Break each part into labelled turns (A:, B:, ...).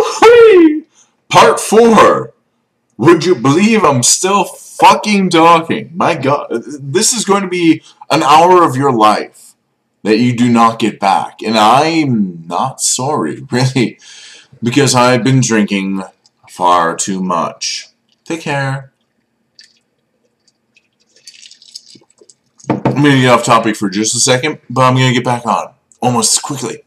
A: Woo-hoo! Part 4. Would you believe I'm still fucking talking? My God, this is going to be an hour of your life that you do not get back. And I'm not sorry, really, because I've been drinking far too much. Take care. I'm going to get off topic for just a second, but I'm going to get back on almost quickly.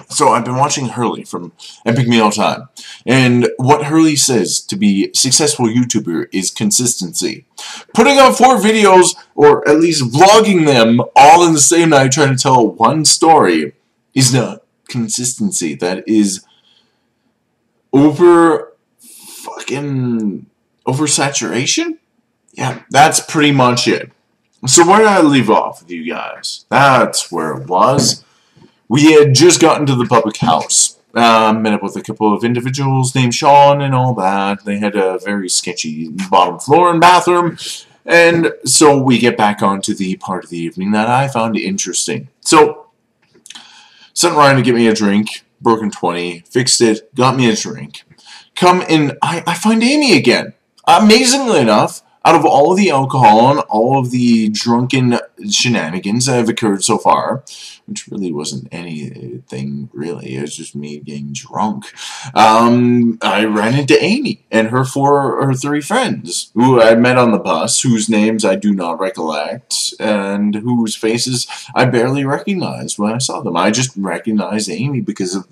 A: So I've been watching Hurley from Epic Meal Time, and what Hurley says to be a successful YouTuber is consistency. Putting out 4 videos, or at least vlogging them all in the same night trying to tell one story, is not consistency. That is oversaturation? Yeah, that's pretty much it. So where did I leave off with you guys? That's where it was. We had just gotten to the public house. Met up with a couple of individuals named Sean and all that. They had a very sketchy bottom floor and bathroom. And so we get back onto the part of the evening that I found interesting. So, sent Ryan to get me a drink. Broken 20. Fixed it. Got me a drink. Come in. I find Amy again. Amazingly enough, out of all of the alcohol and all of the drunken shenanigans that have occurred so far, which really wasn't anything, really, it was just me getting drunk, I ran into Amy and her 4 or 3 friends, who I met on the bus, whose names I do not recollect, and whose faces I barely recognized when I saw them. I just recognized Amy because of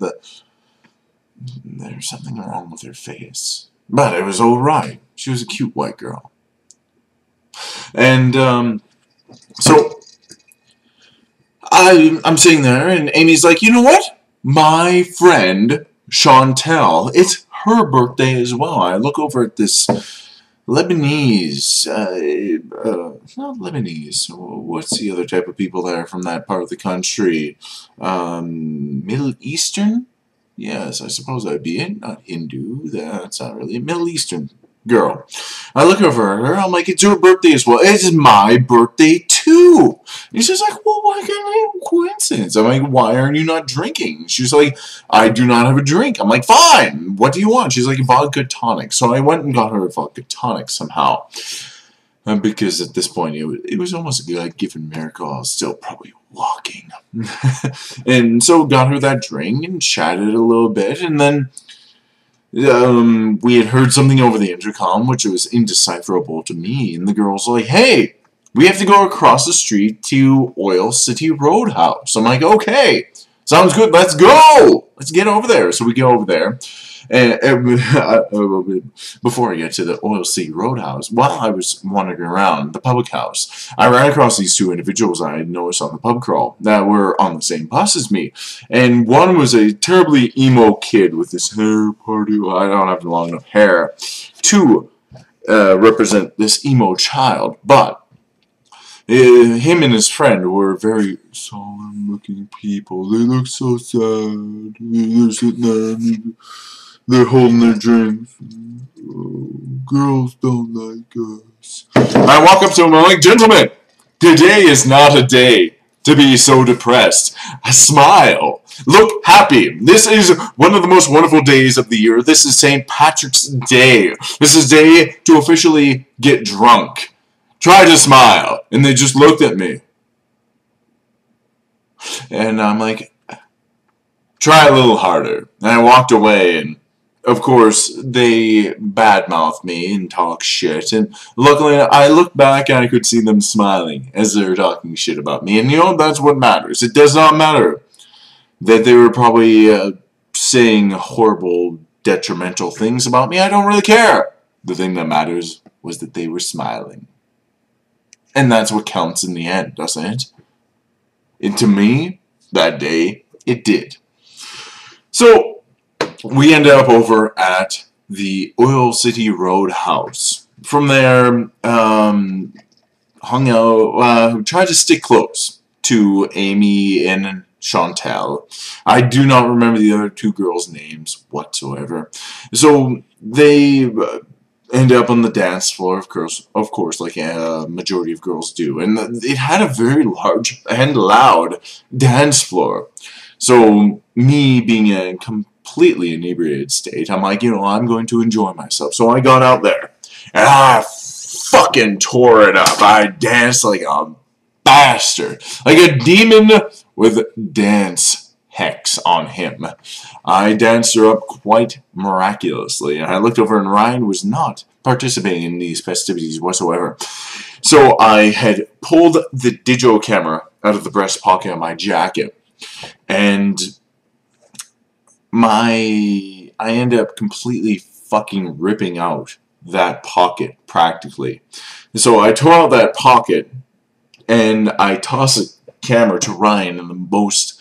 A: there's something wrong with her face. But it was alright. She was a cute white girl. And, so, I'm sitting there, and Amy's like, you know what? My friend, Chantel, it's her birthday as well. I look over at this Lebanese, not Lebanese, what's the other type of people there from that part of the country? Middle Eastern? Yes, I suppose that'd be it. Not Hindu, that's not really a Middle Eastern girl. I look over at her, I'm like, it's her birthday as well. It's my birthday too. And she's like, well, what kind of coincidence? I'm like, why aren't you not drinking? She's like, I do not have a drink. I'm like, fine, what do you want? She's like, vodka tonic. So I went and got her a vodka tonic somehow. Because at this point, it was almost like a given miracle. I was still probably walking. And so got her that drink and chatted a little bit, and then we had heard something over the intercom, which was indecipherable to me, and the girl's like, hey, we have to go across the street to Oil City Roadhouse. I'm like, okay, sounds good, let's go! Let's get over there. So we go over there, and before I get to the Oil City Roadhouse, while I was wandering around the public house, I ran across these 2 individuals I had noticed on the pub crawl that were on the same bus as me. And one was a terribly emo kid with this hair party. I don't have long enough hair to represent this emo child, but him and his friend were very solemn-looking people. They look so sad. They're sitting there. They're holding their drinks. Oh, girls don't like us. I walk up to them and I'm like, gentlemen, today is not a day to be so depressed. Smile. Look happy. This is one of the most wonderful days of the year. This is St. Patrick's Day. This is day to officially get drunk. Try to smile. And they just looked at me. And I'm like, try a little harder. And I walked away, and of course, they badmouthed me and talk shit, and luckily I looked back and I could see them smiling as they were talking shit about me, and you know, that's what matters. It does not matter that they were probably saying horrible, detrimental things about me. I don't really care. The thing that matters was that they were smiling. And that's what counts in the end, doesn't it? And to me, that day, it did. So, we ended up over at the Oil City Roadhouse. From there, hung out, tried to stick close to Amy and Chantel. I do not remember the other 2 girls' names whatsoever. So they end up on the dance floor, of course, like a majority of girls do. And it had a very large and loud dance floor. So me being a completely inebriated state. I'm like, you know, I'm going to enjoy myself. So I got out there, and I fucking tore it up. I danced like a bastard. Like a demon with dance hex on him. I danced her up quite miraculously, and I looked over, and Ryan was not participating in these festivities whatsoever. So I had pulled the digital camera out of the breast pocket of my jacket, and I ended up completely fucking ripping out that pocket, practically. So I tore out that pocket, and I tossed the camera to Ryan in the most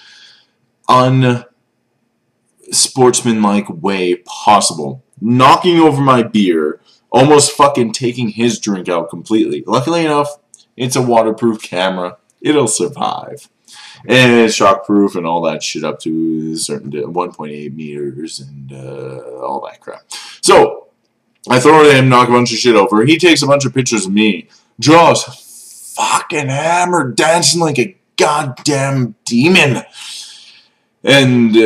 A: unsportsmanlike way possible, knocking over my beer, almost fucking taking his drink out completely. Luckily enough, it's a waterproof camera. It'll survive. And it's shockproof and all that shit up to a certain 1.8 meters and all that crap. So, I throw it at him, knock a bunch of shit over. He takes a bunch of pictures of me, just fucking hammered, dancing like a goddamn demon. And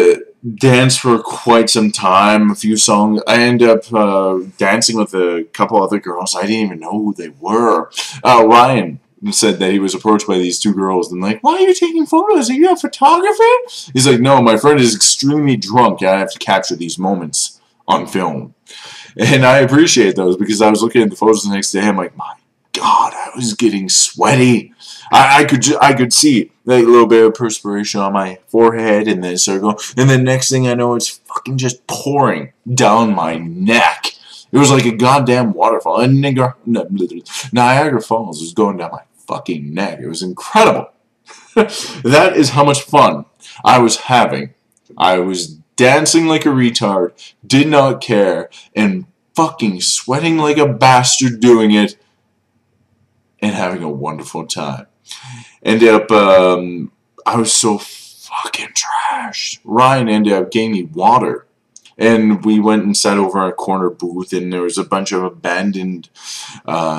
A: danced for quite some time, a few songs. I ended up dancing with a couple other girls. I didn't even know who they were. Ryan said that he was approached by these two girls and like, why are you taking photos? Are you a photographer? He's like, no, my friend is extremely drunk and I have to capture these moments on film. And I appreciate those because I was looking at the photos the next day. I'm like, my God, I was getting sweaty. I could see like a little bit of perspiration on my forehead and then circle. And then next thing I know, it's fucking just pouring down my neck. It was like a goddamn waterfall. And Niagara Falls was going down my fucking neck. It was incredible. That is how much fun I was having. I was dancing like a retard, did not care, and fucking sweating like a bastard doing it, and having a wonderful time. Ended up, I was so fucking trashed. Ryan ended up getting me water. And we went and sat over a corner booth, and there was a bunch of abandoned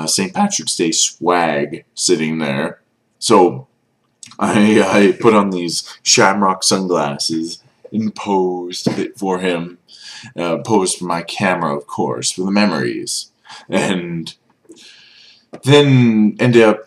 A: St. Patrick's Day swag sitting there. So I put on these shamrock sunglasses and posed a bit for him. Posed for my camera, of course, for the memories. And then ended up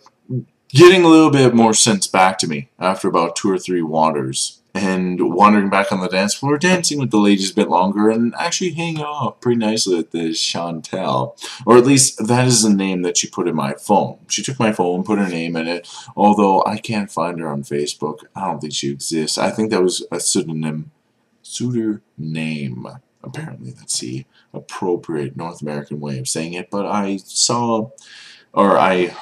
A: getting a little bit more sense back to me after about 2 or 3 waters. And wandering back on the dance floor, dancing with the ladies a bit longer, and actually hanging off pretty nicely with this Chantel. Or at least, that is the name that she put in my phone. She took my phone, put her name in it, although I can't find her on Facebook. I don't think she exists. I think that was a pseudonym. Suitor name. Apparently, that's the appropriate North American way of saying it, but I saw, or I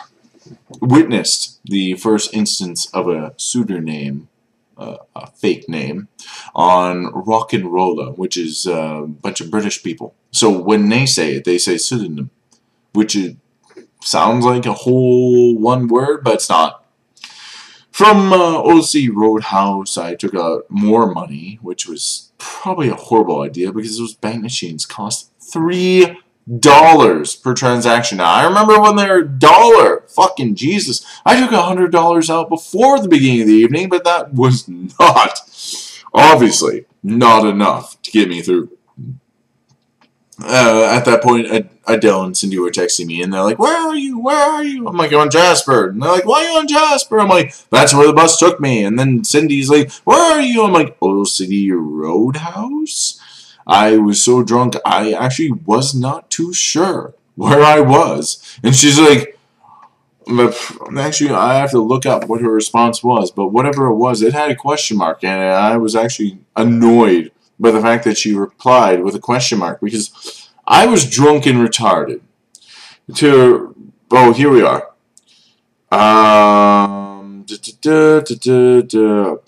A: witnessed the first instance of a suitor name, a fake name, on Rock and Rolla, which is a bunch of British people. So when they say it, they say pseudonym, which sounds like a whole one word, but it's not. From OC Roadhouse, I took out more money, which was probably a horrible idea because those bank machines cost $3 per transaction. Now, I remember when they were $1. Fucking Jesus. I took $100 out before the beginning of the evening, but that was not, obviously, not enough to get me through. At that point, Adele and Cindy were texting me, and they're like, where are you? Where are you? I'm like, I'm on Jasper. And they're like, why are you on Jasper? I'm like, that's where the bus took me. And then Cindy's like, where are you? I'm like, Oil City Roadhouse? I was so drunk, I actually was not too sure where I was. And she's like, actually, I have to look up what her response was, but whatever it was, it had a question mark, and I was actually annoyed by the fact that she replied with a question mark, because I was drunk and retarded. Oh, here we are.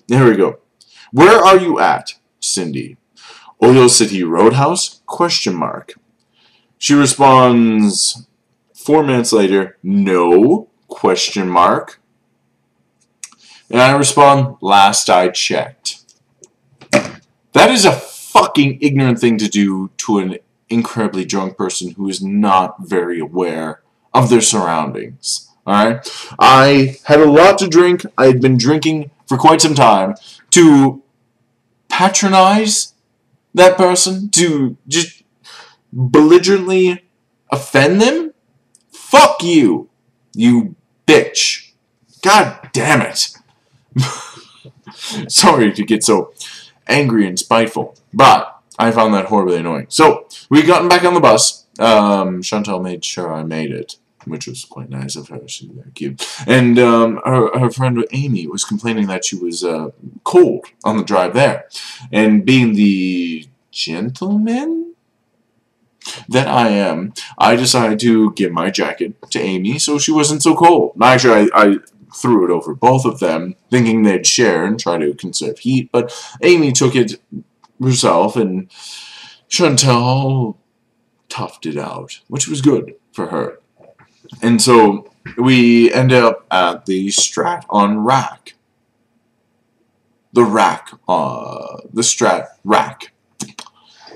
A: There we go. Where are you at, Cindy? Oil City Roadhouse? Question mark. She responds 4 minutes later, no, question mark. And I respond, last I checked. That is a fucking ignorant thing to do to an incredibly drunk person who is not very aware of their surroundings. Alright? I had a lot to drink. I had been drinking for quite some time to patronize that person to just belligerently offend them? Fuck you, you bitch. God damn it. Sorry to get so angry and spiteful, but I found that horribly annoying. So, we gotten back on the bus. Chantal made sure I made it, which was quite nice of her. She's very cute. And her friend Amy was complaining that she was cold on the drive there. And being the gentleman that I am, I decided to give my jacket to Amy so she wasn't so cold. Actually, I threw it over both of them, thinking they'd share and try to conserve heat, but Amy took it herself, and Chantal toughed it out, which was good for her. And so we ended up at the Strat on Rack. The Strat Rack.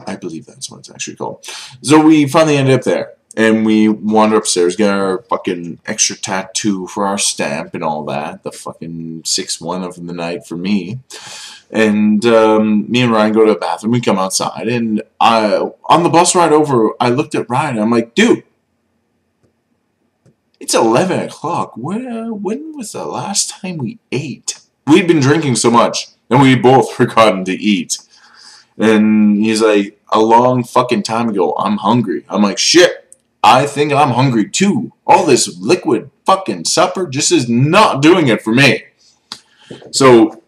A: I believe that's what it's actually called. So we finally ended up there, and we wandered upstairs, got our fucking extra tattoo for our stamp and all that. The fucking 6-1 of the night for me. And me and Ryan go to the bathroom. We come outside, and on the bus ride over, I looked at Ryan, and I'm like, dude, it's 11 o'clock. When was the last time we ate? We'd been drinking so much, and we both forgotten to eat. And he's like, a long fucking time ago, I'm hungry. I'm like, shit, I think I'm hungry too. All this liquid fucking supper just is not doing it for me. So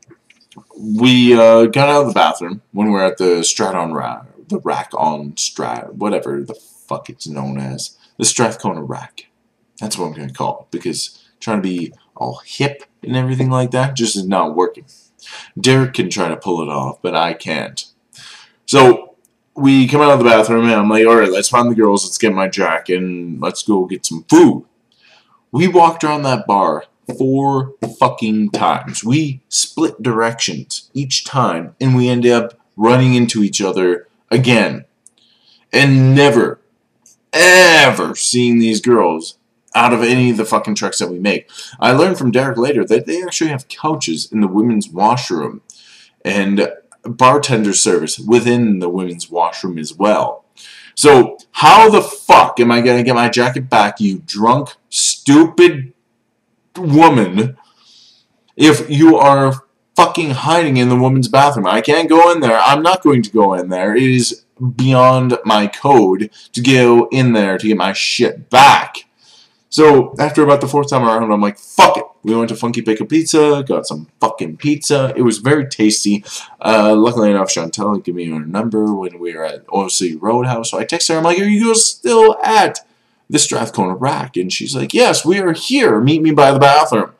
A: we got out of the bathroom when we're at the Rack on Strat, whatever the fuck it's known as. The Strathcona Rack. That's what I'm going to call it, because trying to be all hip and everything like that just is not working. Derek can try to pull it off, but I can't. So we come out of the bathroom, and I'm like, alright, let's find the girls, let's get my jacket, and let's go get some food. We walked around that bar 4 fucking times. We split directions each time, and we ended up running into each other again. And never, ever seeing these girls out of any of the fucking treks that we make. I learned from Derek later that they actually have couches in the women's washroom, and bartender service within the women's washroom as well. So, how the fuck am I going to get my jacket back, you drunk, stupid woman, if you are fucking hiding in the woman's bathroom? I can't go in there. I'm not going to go in there. It is beyond my code to go in there to get my shit back. So, after about the 4th time around, I'm like, fuck it. We went to Funky Pickle Pizza, got some fucking pizza. It was very tasty. Luckily enough, Chantal gave me her number when we were at OC Roadhouse. So I texted her, I'm like, are you guys still at the Strathcona Rack? And she's like, yes, we are here. Meet me by the bathroom.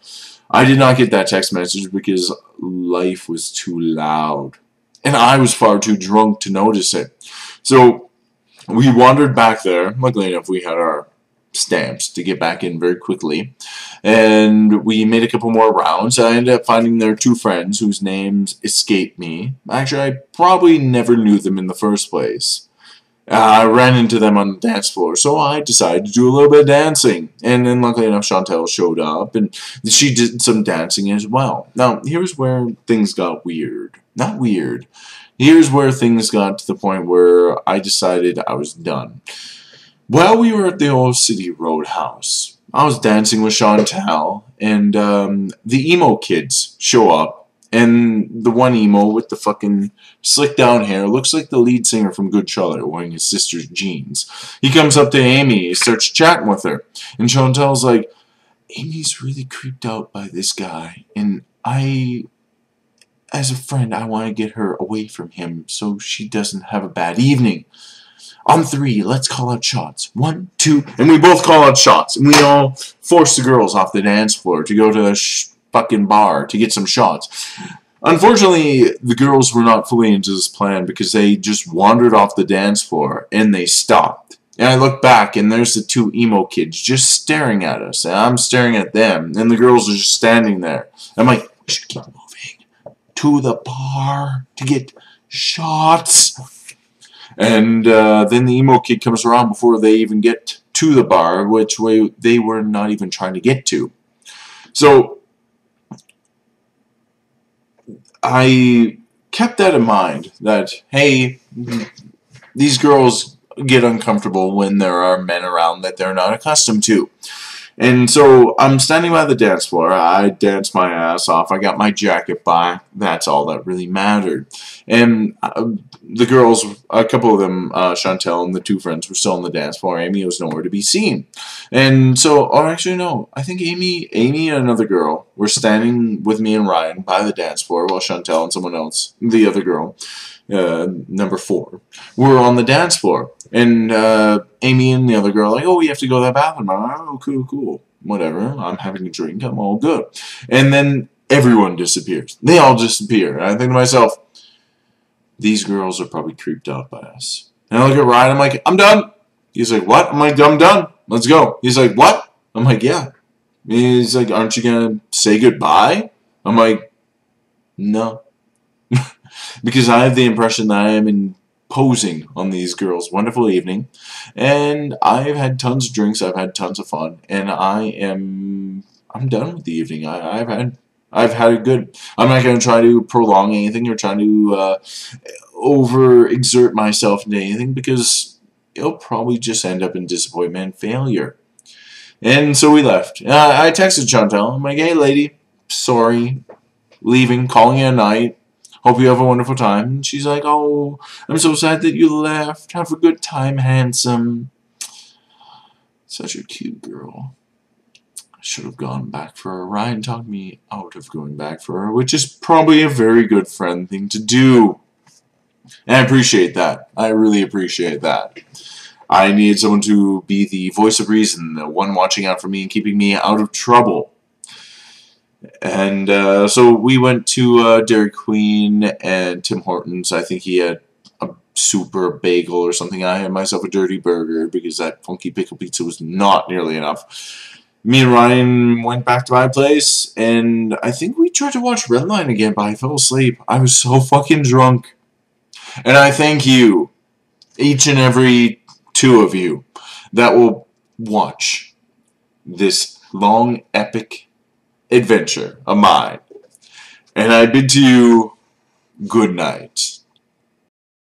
A: I did not get that text message because life was too loud. And I was far too drunk to notice it. So we wandered back there. Luckily enough, we had our stamps to get back in very quickly, and we made a couple more rounds. I ended up finding their 2 friends whose names escape me. Actually, I probably never knew them in the first place. I ran into them on the dance floor, so I decided to do a little bit of dancing. And then luckily enough, Chantal showed up, and she did some dancing as well. Now, here's where things got weird. Not weird. Here's where things got to the point where I decided I was done. While we were at the Old City Roadhouse, I was dancing with Chantal, and the emo kids show up, and the one emo with the fucking slick down hair looks like the lead singer from Good Charlotte wearing his sister's jeans. He comes up to Amy, he starts chatting with her, and Chantal's like, Amy's really creeped out by this guy, and as a friend, I want to get her away from him so she doesn't have a bad evening. On 3, let's call out shots. 1, 2, and we both call out shots. And we all force the girls off the dance floor to go to the fucking bar to get some shots. Unfortunately, the girls were not fully into this plan because they just wandered off the dance floor and they stopped. And I look back and there's the 2 emo kids just staring at us. And I'm staring at them. And the girls are just standing there. I'm like, we should keep moving to the bar to get shots. And then the emo kid comes around before they even get to the bar, which way they were not even trying to get to. So I kept that in mind, that, hey, these girls get uncomfortable when there are men around that they're not accustomed to. And so I'm standing by the dance floor. I danced my ass off. I got my jacket back. That's all that really mattered. And the girls, a couple of them, Chantel and the two friends, were still on the dance floor. Amy was nowhere to be seen. And so, or actually no, I think Amy and another girl were standing with me and Ryan by the dance floor while Chantel and someone else, the other girl, number 4, were on the dance floor. And Amy and the other girl are like, oh, we have to go to that bathroom. I'm like, oh, cool. Whatever. I'm having a drink. I'm all good. And then everyone disappears. They all disappear. And I think to myself, these girls are probably creeped out by us. And I look at Ryan. I'm like, I'm done. He's like, what? I'm like, I'm done. Let's go. He's like, what? I'm like, yeah. He's like, aren't you going to say goodbye? I'm like, no. Because I have the impression that I am imposing on these girls' wonderful evening, and I've had tons of drinks, I've had tons of fun, and I'm done with the evening. I've had it good. I'm not going to try to prolong anything or try to overexert myself into anything, because it'll probably just end up in disappointment and failure. And so we left. I texted Chantel. I'm like, hey lady, sorry, leaving, calling it a night. Hope you have a wonderful time. And she's like, oh, I'm so sad that you left. Have a good time, handsome. Such a cute girl. I should have gone back for her. Ryan talked me out of going back for her, which is probably a very good friend thing to do. And I appreciate that. I really appreciate that. I needed someone to be the voice of reason, the one watching out for me and keeping me out of trouble. And so we went to Dairy Queen and Tim Hortons. I think he had a super bagel or something. I had myself a dirty burger because that funky pickle pizza was not nearly enough. Me and Ryan went back to my place, and I think we tried to watch Redline again, but I fell asleep. I was so fucking drunk. And I thank you, each and every 2 of you, that will watch this long, epic adventure of mine. And I bid to you good night.